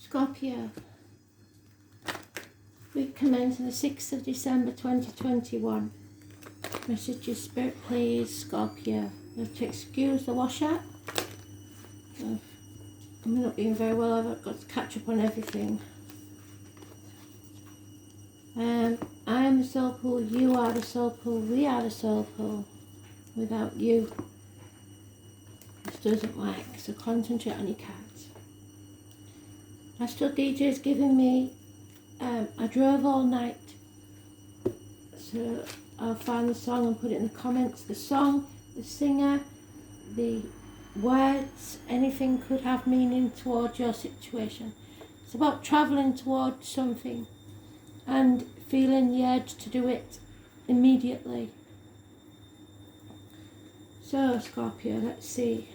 Scorpio, week commencing the 6th of December 2021. Message your spirit, please, Scorpio. You have to excuse the washout. I'm not being very well. I've got to catch up on everything. I am the soul pool, you are the soul pool, we are the soul pool. Without you, this doesn't work, so concentrate on your cards. Astro DJ is giving me, I drove all night, so I'll find the song and put it in the comments. The song, the singer, the words, anything could have meaning towards your situation. It's about travelling towards something and feeling the urge to do it immediately. So Scorpio, let's see,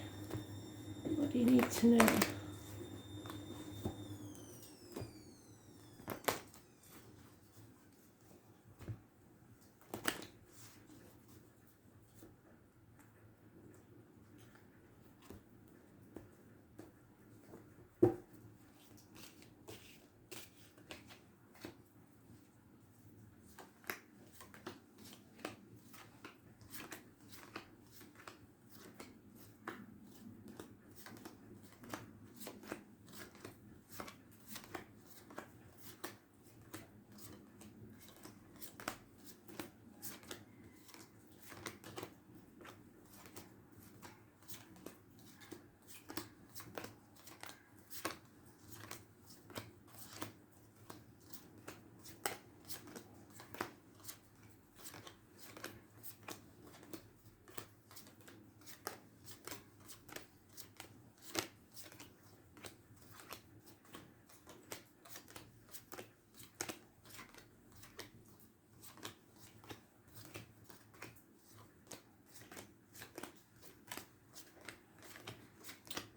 what do you need to know?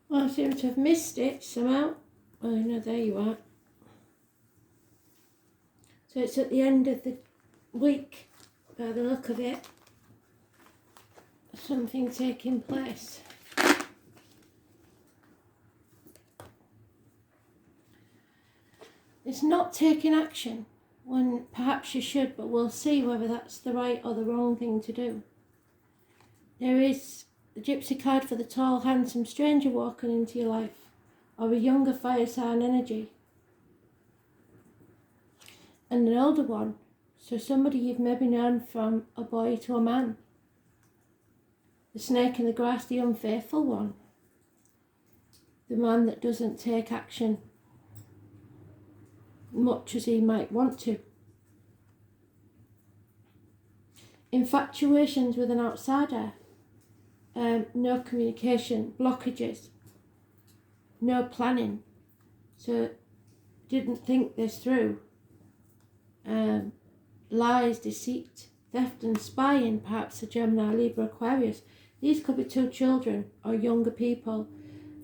Well, I seem to have missed it somehow. Oh no, there you are. So it's at the end of the week, by the look of it. Something taking place. It's not taking action when perhaps you should, but we'll see whether that's the right or the wrong thing to do. There is the gypsy card for the tall, handsome stranger walking into your life, or a younger fire sign energy. And an older one, so somebody you've maybe known from a boy to a man. The snake in the grass, the unfaithful one. The man that doesn't take action much as he might want to. Infatuations with an outsider. No communication, blockages, no planning, so didn't think this through. Lies, deceit, theft and spying, perhaps a Gemini, Libra, Aquarius. These could be two children or younger people,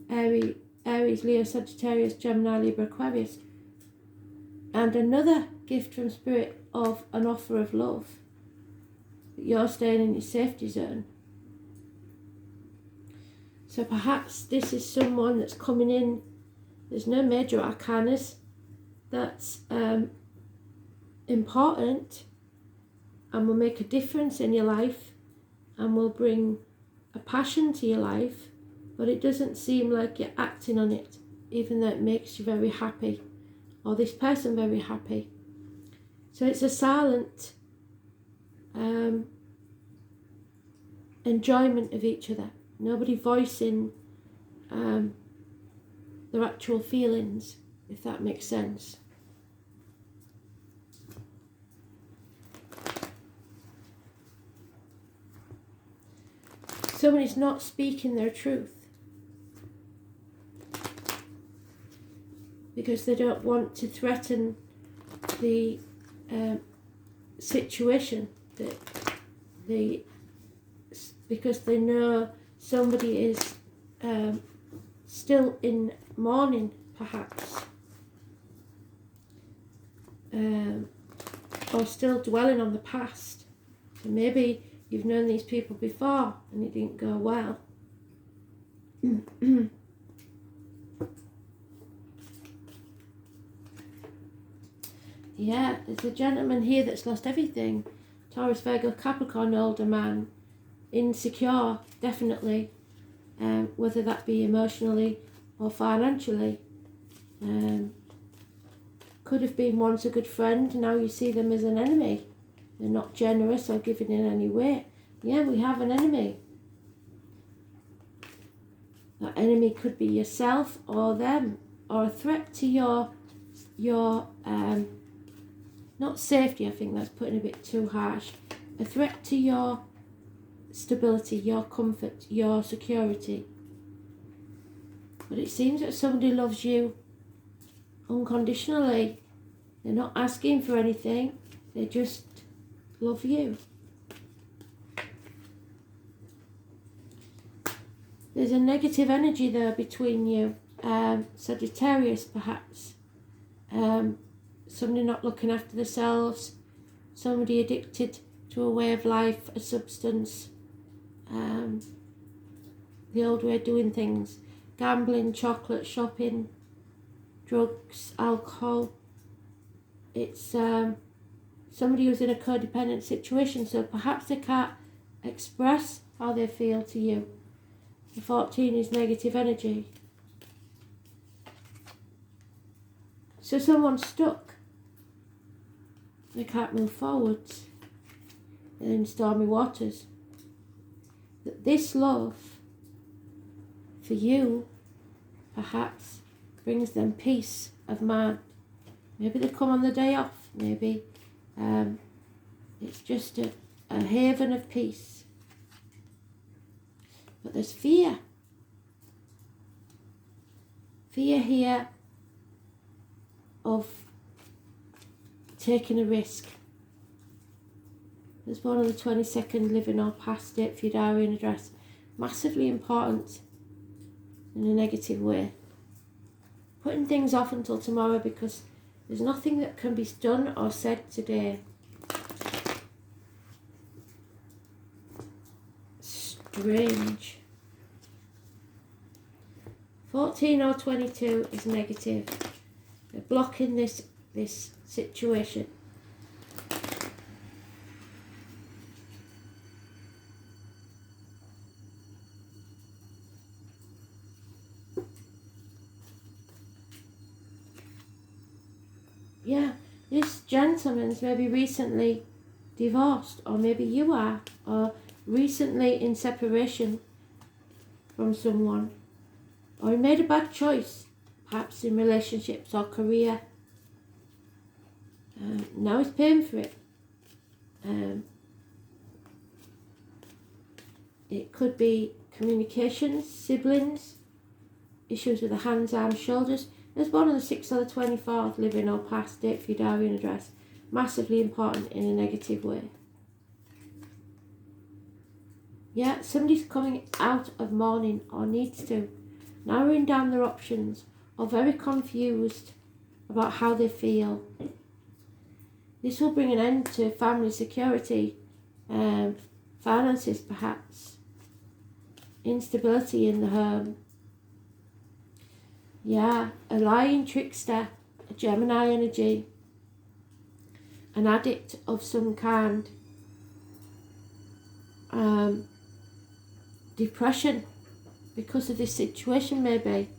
Aries, Leo, Sagittarius, Gemini, Libra, Aquarius. And another gift from Spirit of an offer of love. You're staying in your safety zone. So perhaps this is someone that's coming in, there's no major arcanas, that's important and will make a difference in your life and will bring a passion to your life, but it doesn't seem like you're acting on it, even though it makes you very happy, or this person very happy. So it's a silent enjoyment of each other. Nobody voicing their actual feelings, if that makes sense. Someone is not speaking their truth because they don't want to threaten the situation, because they know somebody is still in mourning, perhaps, or still dwelling on the past. So maybe you've known these people before and it didn't go well. Yeah, there's a gentleman here that's lost everything. Taurus, Virgo, Capricorn, older man. Insecure, definitely. Whether that be emotionally or financially. Could have been once a good friend, now you see them as an enemy. They're not generous or giving in any way. Yeah, we have an enemy. That enemy could be yourself or them, or a threat to your not safety, I think that's putting a bit too harsh. A threat to your stability, your comfort, your security. But it seems that somebody loves you unconditionally. They're not asking for anything, they just love you. There's a negative energy there between you. Sagittarius, perhaps. Somebody not looking after themselves. Somebody addicted to a way of life, a substance. The old way of doing things. Gambling, chocolate, shopping, drugs, alcohol. It's somebody who's in a codependent situation, so perhaps they can't express how they feel to you. The 14 is negative energy. So someone's stuck. They can't move forwards. They're in stormy waters. That this love for you perhaps brings them peace of mind. Maybe they come on the day off. Maybe it's just a haven of peace. But there's fear. Fear here of taking a risk. There's one on the 22nd, living or past date for your diary and address. Massively important in a negative way. Putting things off until tomorrow because there's nothing that can be done or said today. Strange. 14 or 22 is negative. They're blocking this situation. Yeah, this gentleman's maybe recently divorced, or maybe you are, or recently in separation from someone, or he made a bad choice, perhaps in relationships or career. Now he's paying for it. It could be communications, siblings, issues with the hands, arms, shoulders. There's one on the 6th or the 24th, living or past date for your diary and address. Massively important in a negative way. Yeah, somebody's coming out of mourning or needs to. Narrowing down their options or very confused about how they feel. This will bring an end to family security, finances perhaps, instability in the home. Yeah, a lying trickster, a Gemini energy, an addict of some kind, depression because of this situation maybe.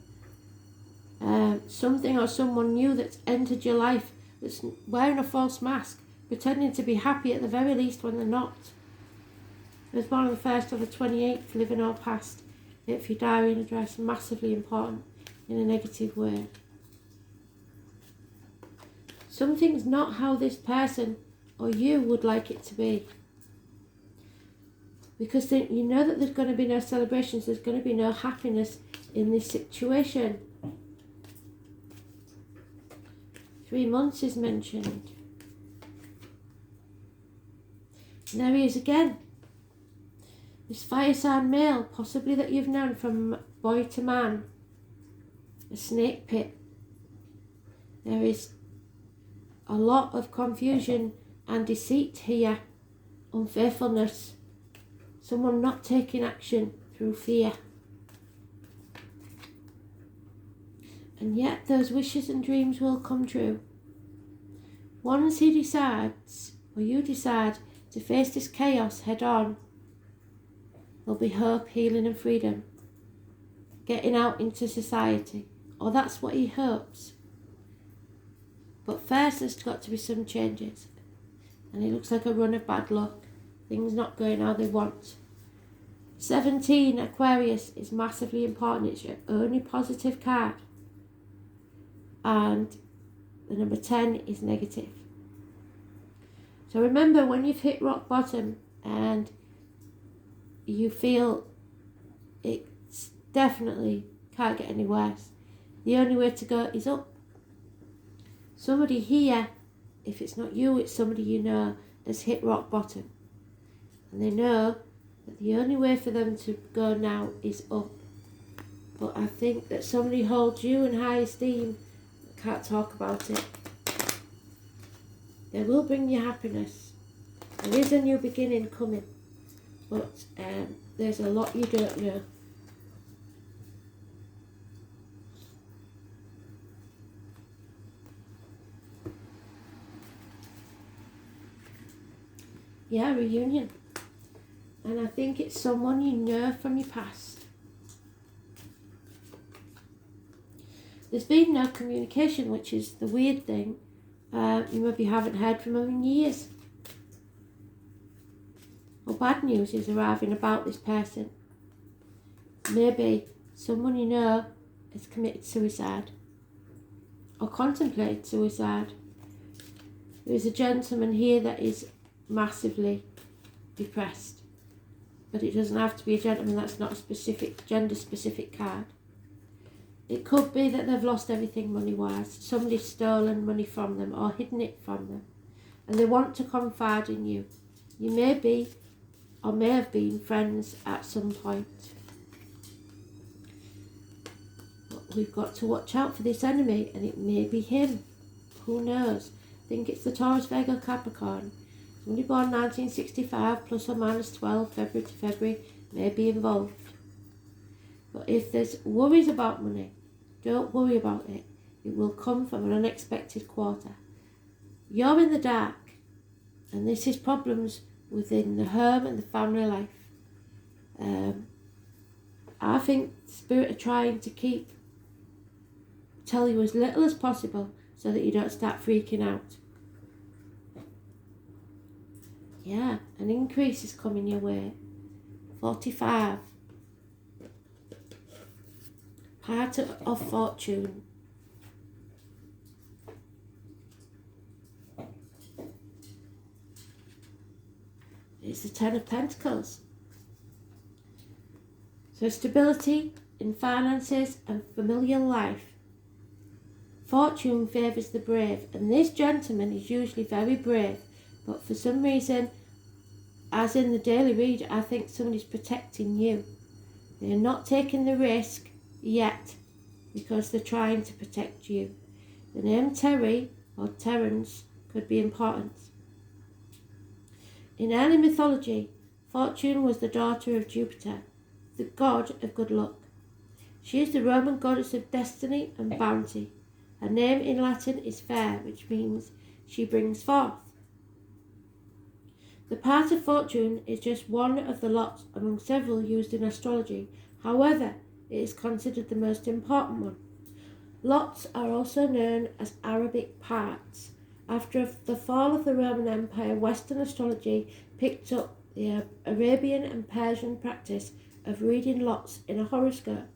Something or someone new that's entered your life that's wearing a false mask, pretending to be happy at the very least when they're not. There's one on the 1st or the 28th, living or past. If your diary and address, massively important in a negative way. Something's not how this person or you would like it to be. Because you know that there's going to be no celebrations, there's going to be no happiness in this situation. 3 months is mentioned. And there he is again. This fire sign male, possibly that you've known from boy to man. A snake pit. There is a lot of confusion and deceit here. Unfaithfulness. Someone not taking action through fear. And yet those wishes and dreams will come true. Once he decides, or you decide, to face this chaos head on, there'll be hope, healing and freedom. Getting out into society. Or that's what he hopes. But first there's got to be some changes. And it looks like a run of bad luck. Things not going how they want. 17, Aquarius, is massively important. It's your only positive card. And the number 10 is negative. So remember, when you've hit rock bottom and you feel it's definitely can't get any worse, the only way to go is up. Somebody here, if it's not you, it's somebody you know, has hit rock bottom. And they know that the only way for them to go now is up. But I think that somebody holds you in high esteem, can't talk about it. They will bring you happiness. There is a new beginning coming, but there's a lot you don't know. Yeah, reunion. And I think it's someone you know from your past. There's been no communication, which is the weird thing. You maybe haven't heard from them in years. Or bad news is arriving about this person. Maybe someone you know has committed suicide. Or contemplated suicide. There's a gentleman here that is massively depressed. But it doesn't have to be a gentleman, that's not a specific, gender-specific card. It could be that they've lost everything money-wise. Somebody's stolen money from them or hidden it from them. And they want to confide in you. You may be, or may have been, friends at some point. But we've got to watch out for this enemy, and it may be him. Who knows? I think it's the Taurus, Virgo, Capricorn. Somebody born 1965, plus or minus 12, February to February, may be involved. But if there's worries about money, don't worry about it. It will come from an unexpected quarter. You're in the dark, and this is problems within the home and the family life. I think the spirit are trying to tell you as little as possible so that you don't start freaking out. Yeah, an increase is coming your way. 45. Part of fortune. It's the 10 of Pentacles. So stability in finances and familial life. Fortune favours the brave, and this gentleman is usually very brave, but for some reason, as in the daily read, I think somebody's protecting you. They're not taking the risk yet because they're trying to protect you. The name Terry or Terence could be important. In early mythology, Fortune was the daughter of Jupiter, the god of good luck. She is the Roman goddess of destiny and bounty. Her name in Latin is Fair, which means she brings forth. The part of fortune is just one of the lots among several used in astrology. However, it is considered the most important one. Lots are also known as Arabic parts. After the fall of the Roman Empire, Western astrology picked up the Arabian and Persian practice of reading lots in a horoscope.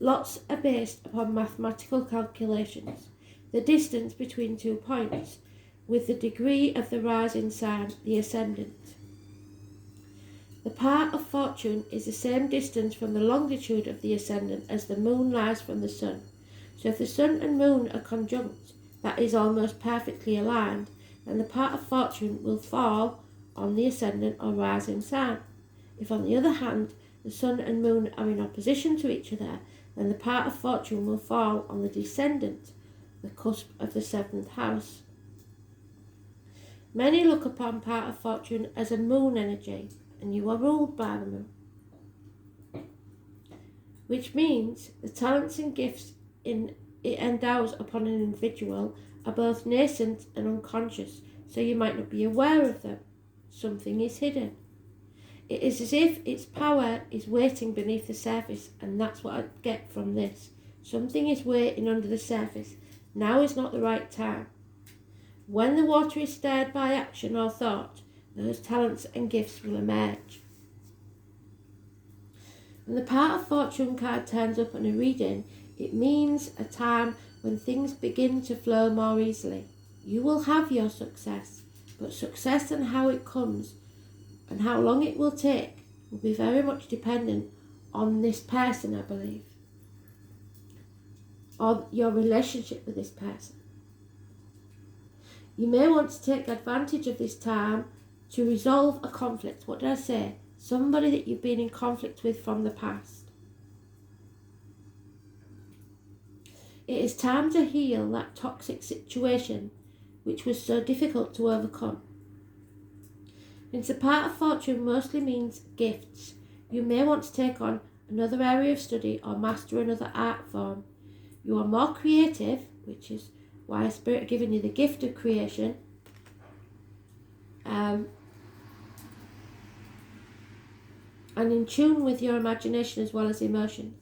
Lots are based upon mathematical calculations, the distance between 2 points, with the degree of the rising sign, the ascendant. The part of fortune is the same distance from the longitude of the ascendant as the moon lies from the sun. So if the sun and moon are conjunct, that is almost perfectly aligned, then the part of fortune will fall on the ascendant or rising sign. If on the other hand, the sun and moon are in opposition to each other, then the part of fortune will fall on the descendant, the cusp of the 7th house. Many look upon part of fortune as a moon energy, and you are ruled by the moon. Which means the talents and gifts in it endows upon an individual are both nascent and unconscious, so you might not be aware of them. Something is hidden. It is as if its power is waiting beneath the surface, and that's what I get from this. Something is waiting under the surface. Now is not the right time. When the water is stirred by action or thought, those talents and gifts will emerge. When the part of fortune card turns up on a reading, it means a time when things begin to flow more easily. You will have your success, but success and how it comes and how long it will take will be very much dependent on this person, I believe, or your relationship with this person. You may want to take advantage of this time to resolve a conflict. What did I say? Somebody that you've been in conflict with from the past. It is time to heal that toxic situation which was so difficult to overcome. Since the part of fortune mostly means gifts, you may want to take on another area of study or master another art form. You are more creative, which is why Spirit are giving you the gift of creation. And in tune with your imagination as well as emotions.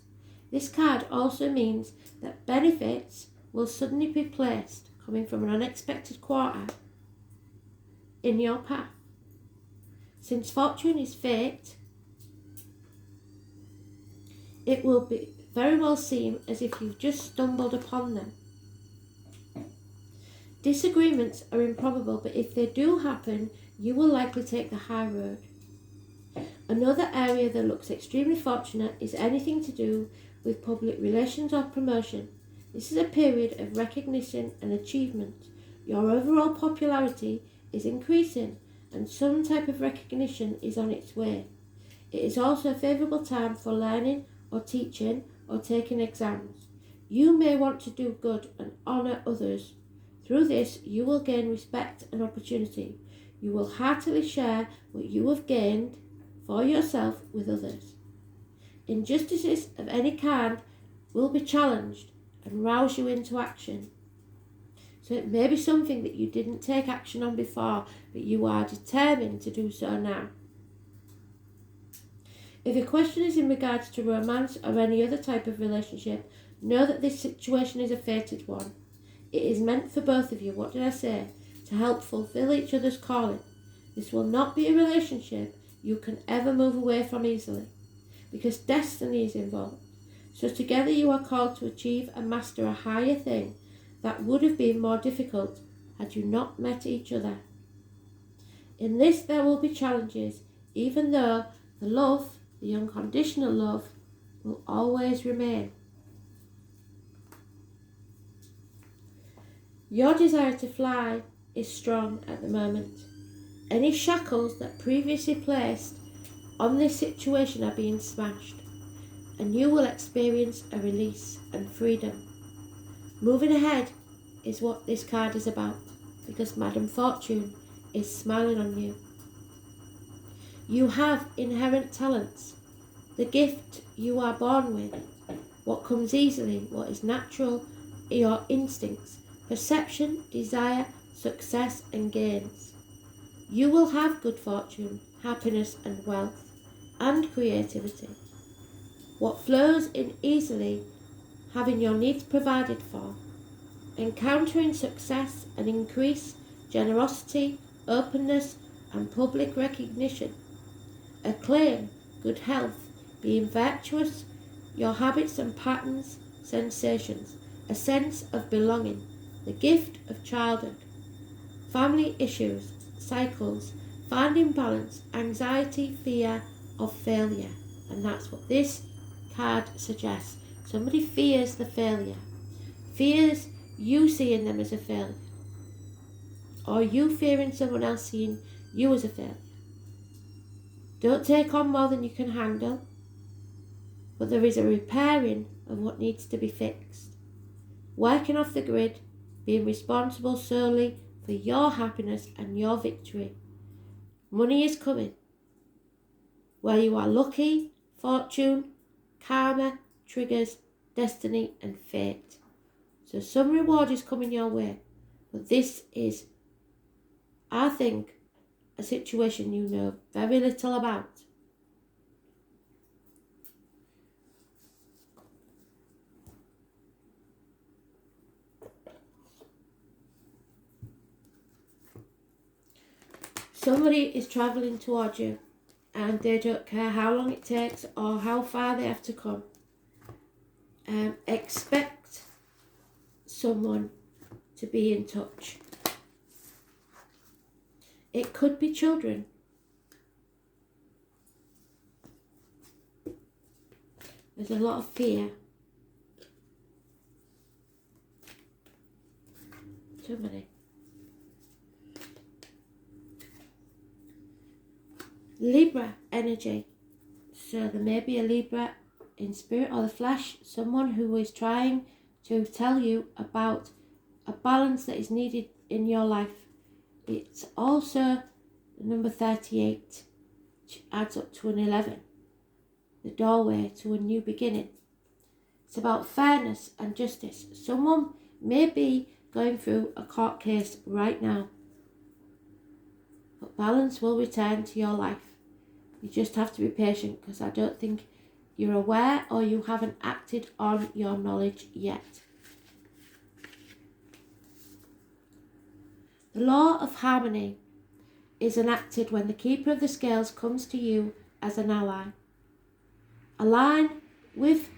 This card also means that benefits will suddenly be placed, coming from an unexpected quarter, in your path. Since fortune is fate, it will be very well seem as if you've just stumbled upon them. Disagreements are improbable, but if they do happen, you will likely take the high road. Another area that looks extremely fortunate is anything to do with public relations or promotion. This is a period of recognition and achievement. Your overall popularity is increasing and some type of recognition is on its way. It is also a favourable time for learning or teaching or taking exams. You may want to do good and honour others. Through this, you will gain respect and opportunity. You will heartily share what you have gained for yourself with others. Injustices of any kind will be challenged and rouse you into action. So it may be something that you didn't take action on before, but you are determined to do so now. If your question is in regards to romance or any other type of relationship, know that this situation is a fated one. It is meant for both of you, what did I say? To help fulfill each other's calling. This will not be a relationship you can ever move away from easily, because destiny is involved. So together you are called to achieve and master a higher thing that would have been more difficult had you not met each other. In this there will be challenges, even though the love, the unconditional love, will always remain. Your desire to fly is strong at the moment. Any shackles that previously placed on this situation are being smashed, and you will experience a release and freedom. Moving ahead is what this card is about, because Madame Fortune is smiling on you. You have inherent talents, the gift you are born with, what comes easily, what is natural, your instincts, perception, desire, success and gains. You will have good fortune, happiness and wealth, and creativity. What flows in easily, having your needs provided for, encountering success and increase, generosity, openness and public recognition, acclaim, good health, being virtuous, your habits and patterns, sensations, a sense of belonging, the gift of childhood, family issues, cycles, finding balance, anxiety, fear of failure. And that's what this card suggests. Somebody fears the failure, fears you seeing them as a failure, or you fearing someone else seeing you as a failure. Don't take on more than you can handle, but there is a repairing of what needs to be fixed. Working off the grid, being responsible solely for your happiness and your victory. Money is coming. Where you are lucky, fortune, karma, triggers, destiny and fate. So some reward is coming your way. But this is, I think, a situation you know very little about. Somebody is travelling towards you and they don't care how long it takes or how far they have to come. Expect someone to be in touch. It could be children. There's a lot of fear. Too many. Libra energy. So there may be a Libra in spirit or the flesh, someone who is trying to tell you about a balance that is needed in your life. It's also the number 38, which adds up to an 11, the doorway to a new beginning. It's about fairness and justice. Someone may be going through a court case right now, but balance will return to your life. You just have to be patient, because I don't think you're aware or you haven't acted on your knowledge yet. The law of harmony is enacted when the keeper of the scales comes to you as an ally. Align with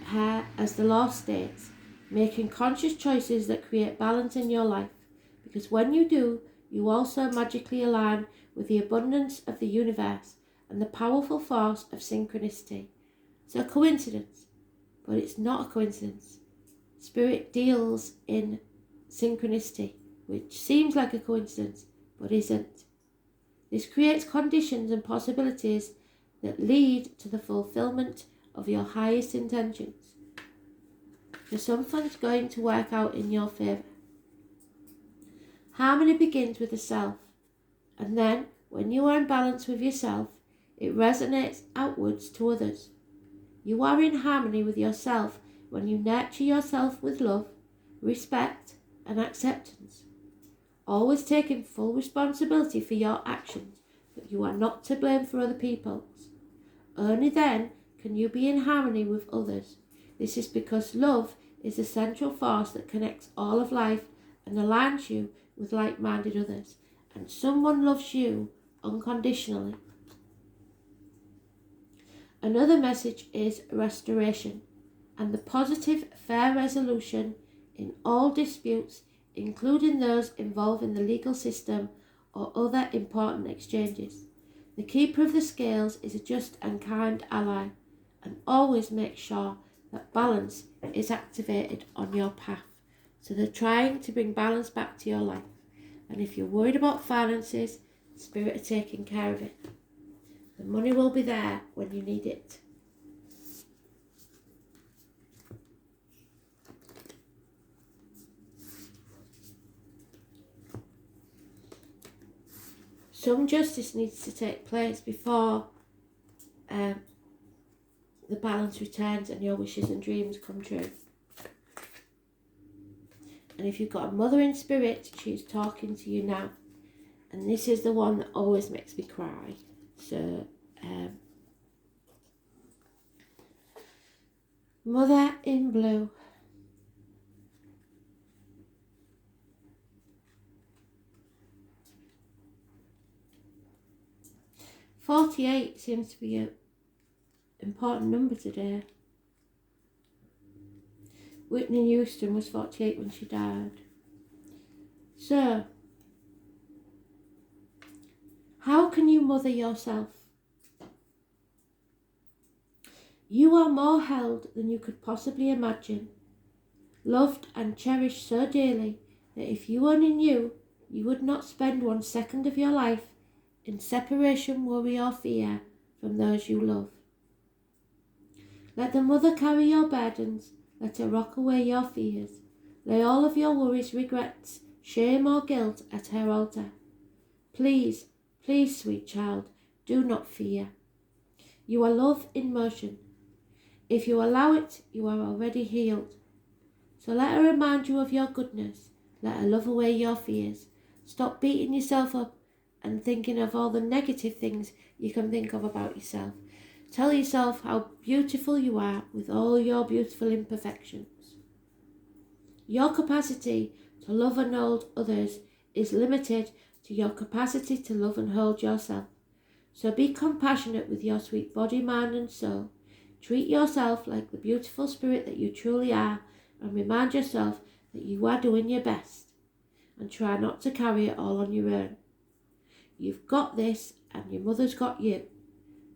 her as the law states, making conscious choices that create balance in your life, because when you do, you also magically align with the abundance of the universe and the powerful force of synchronicity. It's a coincidence, but it's not a coincidence. Spirit deals in synchronicity, which seems like a coincidence, but isn't. This creates conditions and possibilities that lead to the fulfillment of your highest intentions. So something's going to work out in your favour. Harmony begins with the self, and then when you are in balance with yourself, it resonates outwards to others. You are in harmony with yourself when you nurture yourself with love, respect, and acceptance. Always taking full responsibility for your actions, but you are not to blame for other people's. Only then can you be in harmony with others. This is because love is the central force that connects all of life and aligns you with like-minded others, and someone loves you unconditionally. Another message is restoration and the positive, fair resolution in all disputes, including those involving the legal system or other important exchanges. The keeper of the scales is a just and kind ally, and always make sure that balance is activated on your path. So they're trying to bring balance back to your life. And if you're worried about finances, Spirit are taking care of it. The money will be there when you need it. Some justice needs to take place before the balance returns and your wishes and dreams come true. And if you've got a mother in spirit, she's talking to you now. And this is the one that always makes me cry. So, Mother in blue. "48 seems to be an important number today. Whitney Houston was 48 when she died. So, how can you mother yourself? You are more held than you could possibly imagine, loved and cherished so dearly that if you only knew, you would not spend 1 second of your life in separation, worry or fear from those you love. Let the mother carry your burdens, let her rock away your fears. Lay all of your worries, regrets, shame or guilt at her altar. Please, please, sweet child, do not fear. You are love in motion. If you allow it, you are already healed. So let her remind you of your goodness. Let her love away your fears. Stop beating yourself up and thinking of all the negative things you can think of about yourself. Tell yourself how beautiful you are with all your beautiful imperfections. Your capacity to love and hold others is limited to your capacity to love and hold yourself. So be compassionate with your sweet body, mind and soul. Treat yourself like the beautiful spirit that you truly are, and remind yourself that you are doing your best. And try not to carry it all on your own. You've got this, and your mother's got you.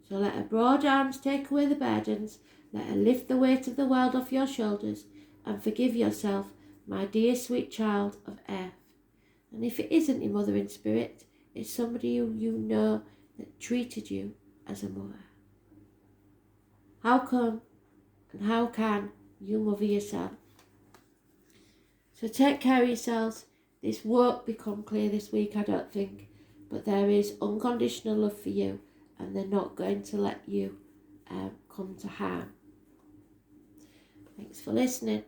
So let her broad arms take away the burdens, let her lift the weight of the world off your shoulders, and forgive yourself, my dear sweet child of earth. And if it isn't your mother in spirit, it's somebody who you know that treated you as a mother. How come and how can you mother yourself? So take care of yourselves. This won't become clear this week, I don't think, but there is unconditional love for you, and they're not going to let you come to harm. Thanks for listening.